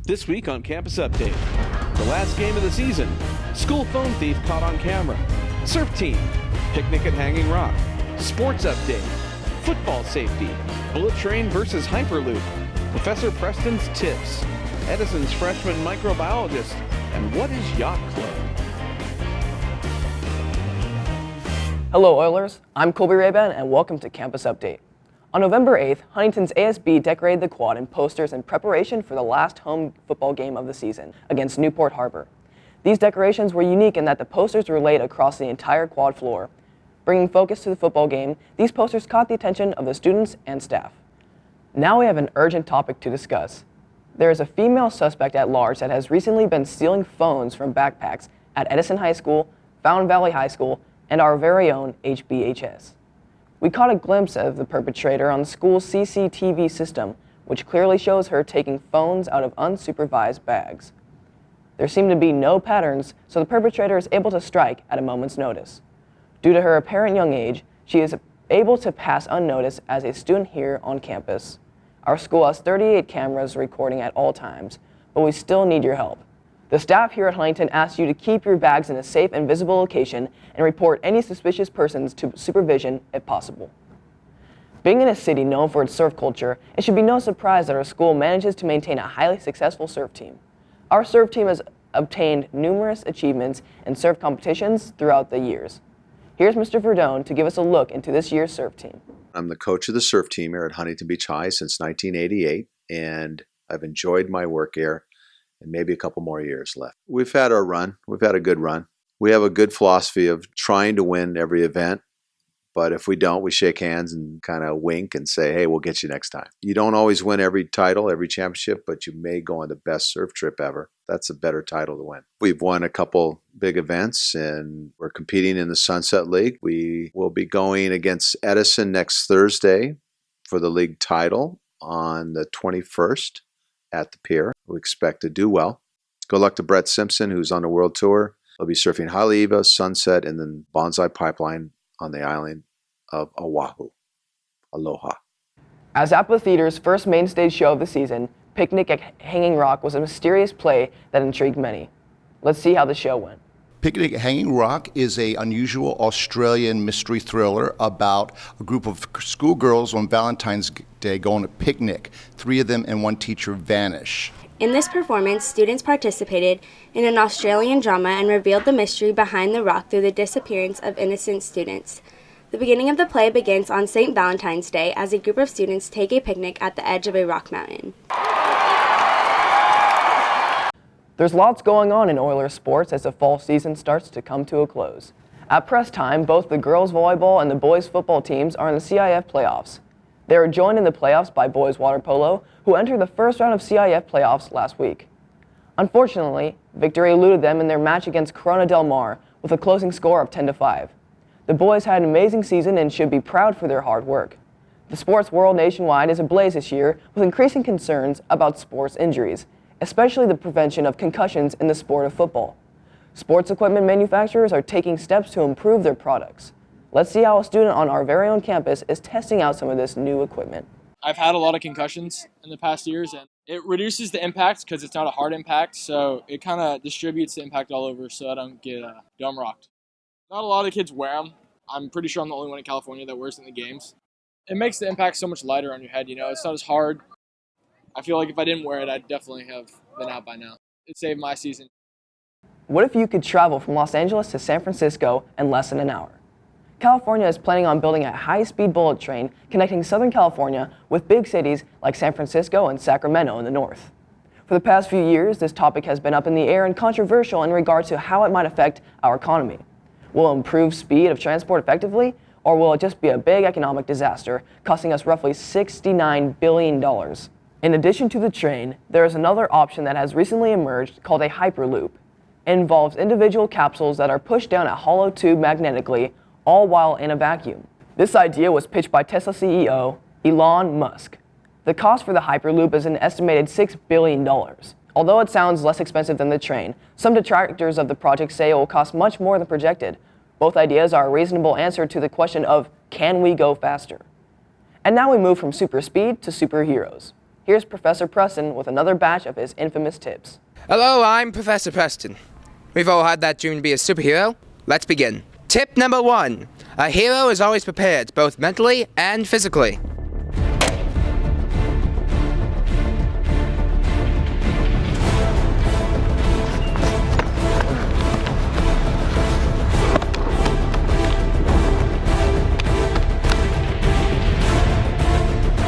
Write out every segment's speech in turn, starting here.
This week on Campus Update, the last game of the season, school phone thief caught on camera, surf team, picnic at Hanging Rock, sports update, football safety, bullet train versus Hyperloop, Professor Preston's tips, Edison's freshman microbiologist, and what is Yacht Club? Hello Oilers, I'm Colby Rayban and welcome to Campus Update. On November 8th, Huntington's ASB decorated the quad in posters in preparation for the last home football game of the season against Newport Harbor. These decorations were unique in that the posters were laid across the entire quad floor. Bringing focus to the football game, these posters caught the attention of the students and staff. Now we have an urgent topic to discuss. There is a female suspect at large that has recently been stealing phones from backpacks at Edison High School, Fountain Valley High School, and our very own HBHS. We caught a glimpse of the perpetrator on the school's CCTV system, which clearly shows her taking phones out of unsupervised bags. There seem to be no patterns, so the perpetrator is able to strike at a moment's notice. Due to her apparent young age, she is able to pass unnoticed as a student here on campus. Our school has 38 cameras recording at all times, but we still need your help. The staff here at Huntington asks you to keep your bags in a safe and visible location and report any suspicious persons to supervision if possible. Being in a city known for its surf culture, it should be no surprise that our school manages to maintain a highly successful surf team. Our surf team has obtained numerous achievements in surf competitions throughout the years. Here's Mr. Verdone to give us a look into this year's surf team. I'm the coach of the surf team here at Huntington Beach High since 1988, and I've enjoyed my work here. And maybe a couple more years left. We've had our run. We've had a good run. We have a good philosophy of trying to win every event, but if we don't, we shake hands and kind of wink and say, hey, we'll get you next time. You don't always win every title, every championship, but you may go on the best surf trip ever. That's a better title to win. We've won a couple big events, and we're competing in the Sunset League. We will be going against Edison next Thursday for the league title on the 21st. At the pier. We expect to do well. Good luck to Brett Simpson, who's on the world tour. He'll be surfing Haleiwa, Sunset, and then Bonsai Pipeline on the island of Oahu. Aloha. As Amphitheater's first main stage show of the season, Picnic at Hanging Rock was a mysterious play that intrigued many. Let's see how the show went. Picnic at Hanging Rock is an unusual Australian mystery thriller about a group of schoolgirls on Valentine's Day go on a picnic. 3 of them and 1 teacher vanish. In this performance, students participated in an Australian drama and revealed the mystery behind the rock through the disappearance of innocent students. The beginning of the play begins on St. Valentine's Day as a group of students take a picnic at the edge of a rock mountain. There's lots going on in Oilers sports as the fall season starts to come to a close. At press time, both the girls volleyball and the boys football teams are in the CIF playoffs. They are joined in the playoffs by boys water polo, who entered the first round of CIF playoffs last week. Unfortunately, victory eluded them in their match against Corona Del Mar with a closing score of 10-5. The boys had an amazing season and should be proud for their hard work. The sports world nationwide is ablaze this year with increasing concerns about sports injuries, especially the prevention of concussions in the sport of football. Sports equipment manufacturers are taking steps to improve their products. Let's see how a student on our very own campus is testing out some of this new equipment. I've had a lot of concussions in the past years, and it reduces the impact because it's not a hard impact, so it kind of distributes the impact all over so I don't get dome rocked. Not a lot of kids wear them. I'm pretty sure I'm the only one in California that wears it in the games. It makes the impact so much lighter on your head, it's not as hard. I feel like if I didn't wear it, I'd definitely have been out by now. It saved my season. What if you could travel from Los Angeles to San Francisco in less than an hour? California is planning on building a high-speed bullet train connecting Southern California with big cities like San Francisco and Sacramento in the north. For the past few years, this topic has been up in the air and controversial in regard to how it might affect our economy. Will it improve speed of transport effectively, or will it just be a big economic disaster, costing us roughly $69 billion? In addition to the train, there is another option that has recently emerged called a Hyperloop. It involves individual capsules that are pushed down a hollow tube magnetically, all while in a vacuum. This idea was pitched by Tesla CEO Elon Musk. The cost for the Hyperloop is an estimated $6 billion. Although it sounds less expensive than the train, some detractors of the project say it will cost much more than projected. Both ideas are a reasonable answer to the question of, can we go faster? And now we move from super speed to superheroes. Here's Professor Preston with another batch of his infamous tips. Hello, I'm Professor Preston. We've all had that dream to be a superhero. Let's begin. Tip number 1. A hero is always prepared, both mentally and physically.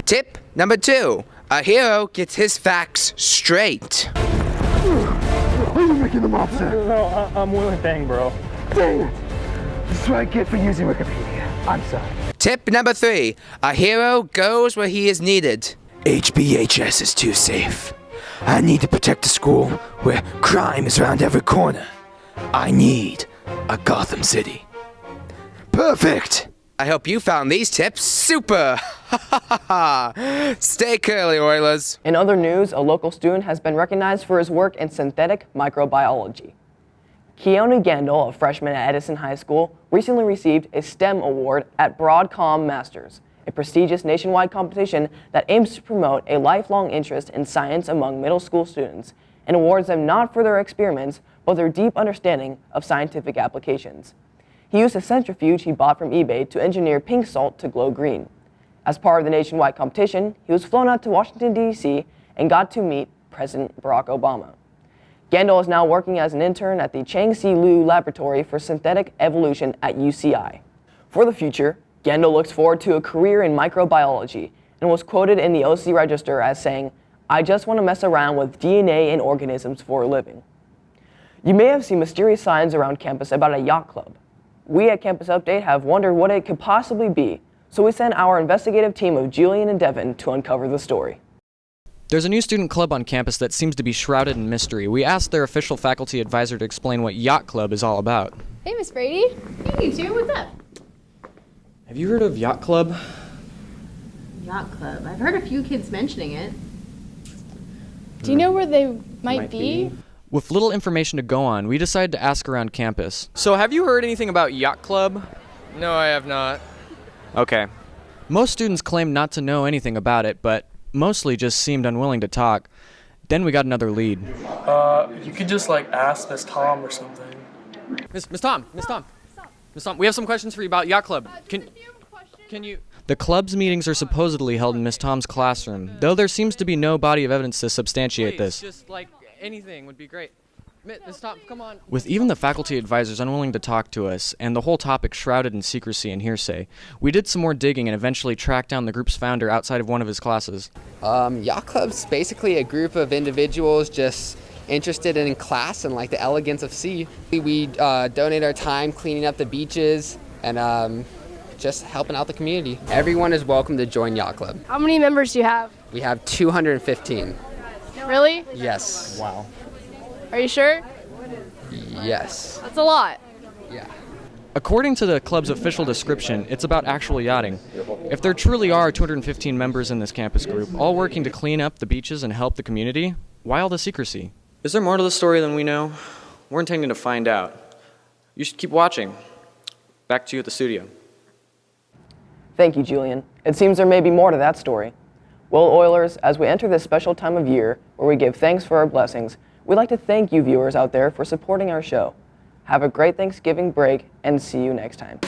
Tip number 2. A hero gets his facts straight. Are you making them upset? No, I'm willing thing, bro. Dang it. This is what I get for using Wikipedia. I'm sorry. Tip number 3. A hero goes where he is needed. HBHS is too safe. I need to protect the school where crime is around every corner. I need a Gotham City. Perfect! I hope you found these tips super! Stay curly, Oilers! In other news, a local student has been recognized for his work in synthetic microbiology. Keanu Gandol, a freshman at Edison High School, recently received a STEM award at Broadcom Masters, a prestigious nationwide competition that aims to promote a lifelong interest in science among middle school students and awards them not for their experiments, but their deep understanding of scientific applications. He used a centrifuge he bought from eBay to engineer pink salt to glow green. As part of the nationwide competition, he was flown out to Washington, D.C. and got to meet President Barack Obama. Gandol is now working as an intern at the Chang-Si Liu Laboratory for Synthetic Evolution at UCI. For the future, Gandol looks forward to a career in microbiology and was quoted in the OC Register as saying, "I just want to mess around with DNA and organisms for a living." You may have seen mysterious signs around campus about a yacht club. We at Campus Update have wondered what it could possibly be, so we sent our investigative team of Julian and Devin to uncover the story. There's a new student club on campus that seems to be shrouded in mystery. We asked their official faculty advisor to explain what Yacht Club is all about. Hey, Miss Brady. Hey, you two, what's up? Have you heard of Yacht Club? Yacht Club. I've heard a few kids mentioning it. Do you know where they might be? With little information to go on, we decided to ask around campus. So have you heard anything about Yacht Club? No, I have not. Okay. Most students claimed not to know anything about it, but mostly just seemed unwilling to talk. Then we got another lead. You could just ask Miss Tom or something. Miss Tom, we have some questions for you about Yacht Club. Can you? The club's meetings are supposedly held in Miss Tom's classroom, though there seems to be no body of evidence to substantiate this. Just anything would be great. Miss Tom, come on. With even the faculty advisors unwilling to talk to us, and the whole topic shrouded in secrecy and hearsay, we did some more digging and eventually tracked down the group's founder outside of one of his classes. Yacht Club's basically a group of individuals just interested in class and the elegance of sea. We donate our time cleaning up the beaches and just helping out the community. Everyone is welcome to join Yacht Club. How many members do you have? We have 215. Really? Yes. Wow. Are you sure? Yes. That's a lot. Yeah. According to the club's official description, it's about actual yachting. If there truly are 215 members in this campus group, all working to clean up the beaches and help the community, why all the secrecy? Is there more to the story than we know? We're intending to find out. You should keep watching. Back to you at the studio. Thank you, Julian. It seems there may be more to that story. Well, Oilers, as we enter this special time of year where we give thanks for our blessings, we'd like to thank you viewers out there for supporting our show. Have a great Thanksgiving break and see you next time.